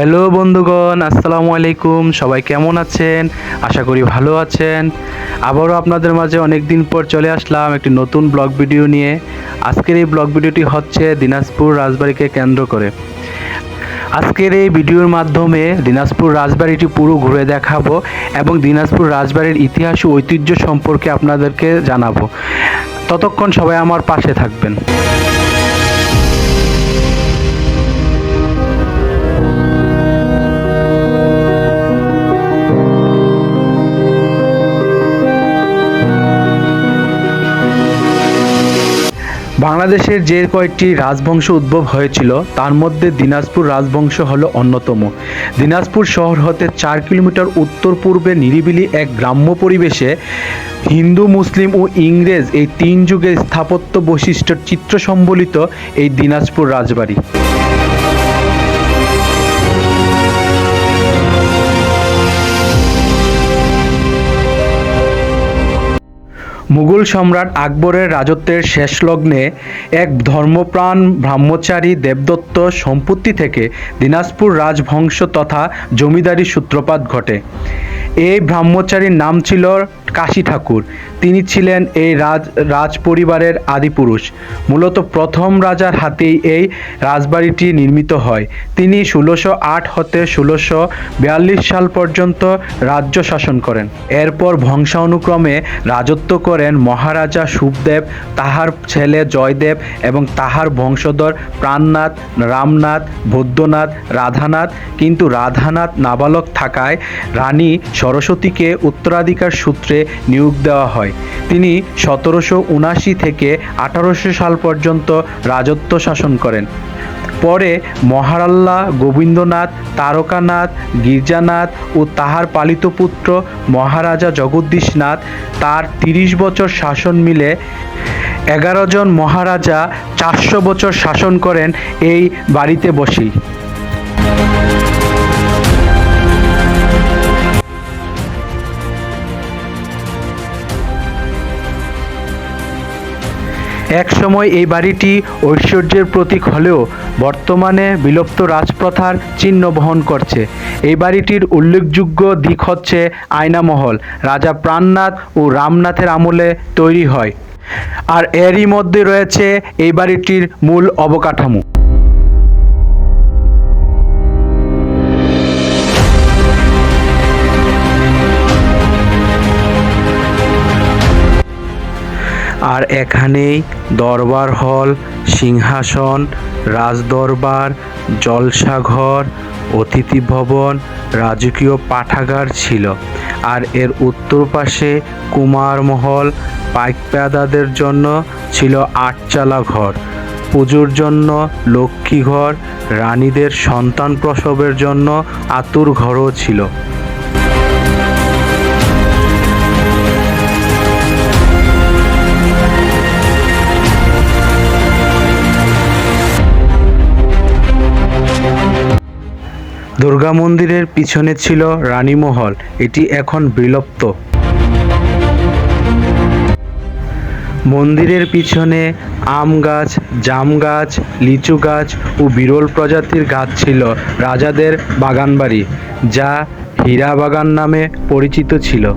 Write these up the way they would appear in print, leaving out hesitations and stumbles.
Hello বন্ধুগণ, আসসালামু আলাইকুম। সবাই কেমন আছেন? আশা করি ভালো আছেন। আবারও আপনাদের মাঝে অনেক দিন পর চলে আসলাম একটি নতুন ব্লগ ভিডিও নিয়ে। আজকের এই ব্লগ ভিডিওটি হচ্ছে দিনাজপুর রাজবাড়িকে কেন্দ্র করে। আজকের এই ভিডিওর মাধ্যমে দিনাজপুর রাজবাড়িটি পুরো ঘুরে দেখাবো এবং দিনাজপুর রাজবাড়ির ইতিহাস ও ঐতিহ্য সম্পর্কে আপনাদেরকে জানাবো। ততক্ষণ সবাই আমার পাশে থাকবেন। বাংলাদেশের যে কয়েকটি রাজবংশ উদ্ভব হয়েছিল তার মধ্যে দিনাজপুর রাজবংশ হলো অন্যতম। দিনাজপুর শহর হতে 4 কিলোমিটার উত্তর পূর্বে নিরিবিলি এক গ্রাম্য পরিবেশে হিন্দু, মুসলিম ও ইংরেজ এই 3 যুগের স্থাপত্য বৈশিষ্ট্যের চিত্র সম্বলিত এই দিনাজপুর রাজবাড়ি। মুঘল সম্রাট আকবরের রাজত্বের শেষ লগ্নে এক ধর্মপ্রাণ ব্রহ্মচারী দেবদত্ত সম্পত্তি থেকে দিনাজপুর রাজবংশ তথা জমিদারি সূত্রপাত ঘটে। এই ব্রহ্মচারীর নাম ছিল কাশী ঠাকুর। তিনি ছিলেন এই রাজ পরিবারের আদিপুরুষ। মূলত প্রথম রাজার হাতেই এই রাজবাড়িটি নির্মিত হয়। তিনি 1608 হতে 1642 সাল পর্যন্ত রাজ্য শাসন করেন। এরপর বংশানুক্রমে রাজত্ব করেন মহারাজা সুখদেব, তাহার ছেলে জয়দেব এবং তাহার বংশধর প্রাণনাথ, রামনাথ, বৈদ্যনাথ, রাধানাথ। কিন্তু রাধানাথ নাবালক থাকায় রানী সরস্বতীকে উত্তরাধিকার সূত্রে নিয়োগ দেওয়া হয়। তিনি 1779 থেকে 1800 সাল পর্যন্ত রাজত্ব শাসন করেন। পরে মহারাল্লা গোবিন্দনাথ, তারকানাথ, গির্জানাথ ও তাহার পালিত পুত্র মহারাজা জগদীশনাথ তার 30 বছর শাসন মিলে 11 জন মহারাজা 400 বছর শাসন করেন এই বাড়িতে বসেই। এক সময় এই বাড়িটি ঐশ্বর্যের প্রতীক হলেও বর্তমানে বিলুপ্ত রাজপ্রথার চিহ্ন বহন করছে। এই বাড়িটির উল্লেখযোগ্য দিক হচ্ছে আয়নামহল, রাজা প্রাণনাথ ও রামনাথের আমলে তৈরি হয়। আর এরই মধ্যে রয়েছে এই বাড়িটির মূল অবকাঠামো। আর এখানেই দরবার হল, সিংহাসন, রাজদরবার, জলসাঘর, অতিথি ভবন, রাজকীয় পাঠাগার ছিল। আর এর উত্তর পাশে কুমারমহল, পাইকপেদাদের জন্য ছিল 8চালা ঘর, পুজোর জন্য লক্ষ্মীঘর, রানীদের সন্তান প্রসবের জন্য আতুর ঘরও ছিল। দুর্গা মন্দিরের পিছনে ছিল রানীমহল, এটি এখন বিলুপ্ত। মন্দিরের পিছনে আম গাছ, জাম গাছ, লিচু গাছ ও বিরল প্রজাতির গাছ ছিল রাজাদের বাগানবাড়ি, যা হীরা বাগান নামে পরিচিত ছিল।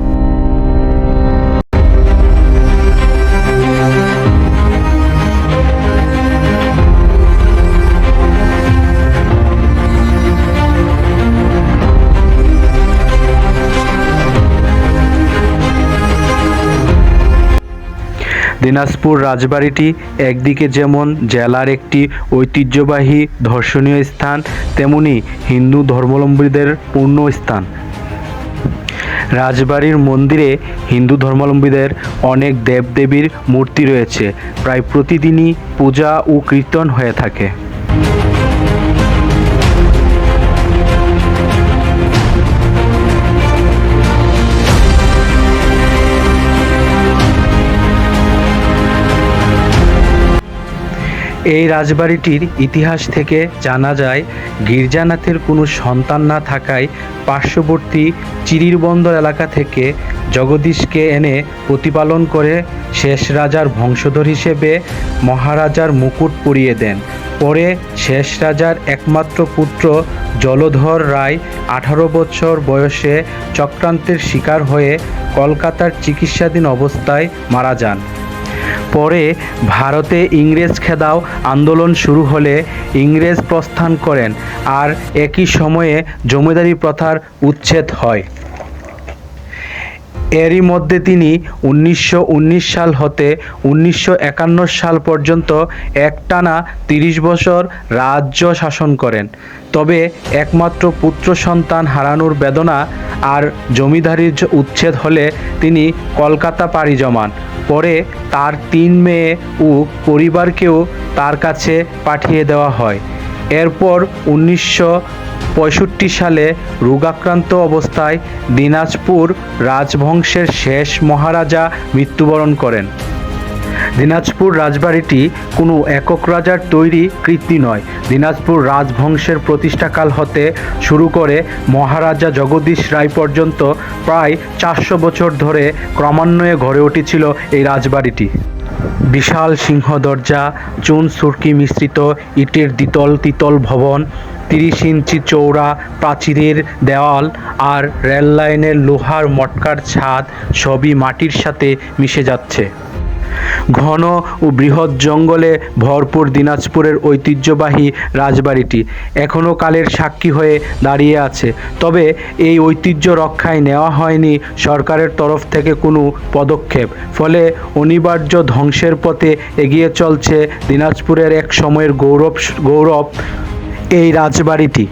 দিনাজপুর রাজবাড়িটি একদিকে যেমন জেলার একটি ঐতিহ্যবাহী দর্শনীয় স্থান, তেমনি হিন্দু ধর্মাবলম্বীদের পূর্ণ স্থান। রাজবাড়ির মন্দিরে হিন্দু ধর্মাবলম্বীদের অনেক দেবদেবীর মূর্তি রয়েছে। প্রায় প্রতিদিনই পূজা ও কীর্তন হয়ে থাকে। এই রাজবাড়িটির ইতিহাস থেকে জানা যায়, গির্জানাথের কোনো সন্তান না থাকায় পার্শ্ববর্তী চিরিরবন্দর এলাকা থেকে জগদীশকে এনে প্রতিপালন করে শেষ রাজার বংশধর হিসেবে মহারাজার মুকুট পরিয়ে দেন। পরে শেষ রাজার একমাত্র পুত্র জলধর রায় 18 বছর বয়সে চক্রান্তের শিকার হয়ে কলকাতার চিকিৎসাধীন অবস্থায় মারা যান। পরে ভারতে ইংরেজ খেদাও আন্দোলন শুরু হলে ইংরেজ প্রস্থান করেন আর একই সময়ে জমিদারি প্রথার উচ্ছেদ হয়। এরই মধ্যে তিনি 1919 সাল হতে 1951 সাল পর্যন্ত একটানা 30 বছর রাজ্য শাসন করেন। তবে একমাত্র পুত্র সন্তান হারানোর বেদনা আর জমিদারির উচ্ছেদ হলে তিনি কলকাতা পাড়ি জমান। পরে তার 3 মেয়ে ও পরিবারকেও তার কাছে পাঠিয়ে দেওয়া হয়। এরপর 1965 সালে রোগাক্রান্ত অবস্থায় দিনাজপুর রাজবংশের শেষ মহারাজা মৃত্যুবরণ করেন। দিনাজপুর রাজবাড়িটি কোনো একক রাজার তৈরি কীর্তি নয়। দিনাজপুর রাজবংশের প্রতিষ্ঠাকাল হতে শুরু করে মহারাজা জগদীশ রায় পর্যন্ত প্রায় 400 বছর ধরে ক্রমান্বয়ে গড়ে উঠেছিল এই রাজবাড়িটি। বিশাল সিংহ দরজা, চুন সুরকি মিশ্রিত ইটের দ্বিতল ভবন, 30 ইঞ্চি চওড়া প্রাচীরের দেওয়াল আর রেল লাইনের লোহার মটকার ছাদ সবই মাটির সাথে মিশে যাচ্ছে। ঘন ও বৃহৎ জঙ্গলে ভরপুর দিনাজপুরের ঐতিহ্যবাহী রাজবাড়িটি এখনও কালের সাক্ষী হয়ে দাঁড়িয়ে আছে। তবে এই ঐতিহ্য রক্ষায় নেওয়া হয়নি সরকারের তরফ থেকে কোনো পদক্ষেপ, ফলে অনিবার্য ধ্বংসের পথে এগিয়ে চলছে দিনাজপুরের এক সময়ের গৌরব এই রাজবাড়িটি।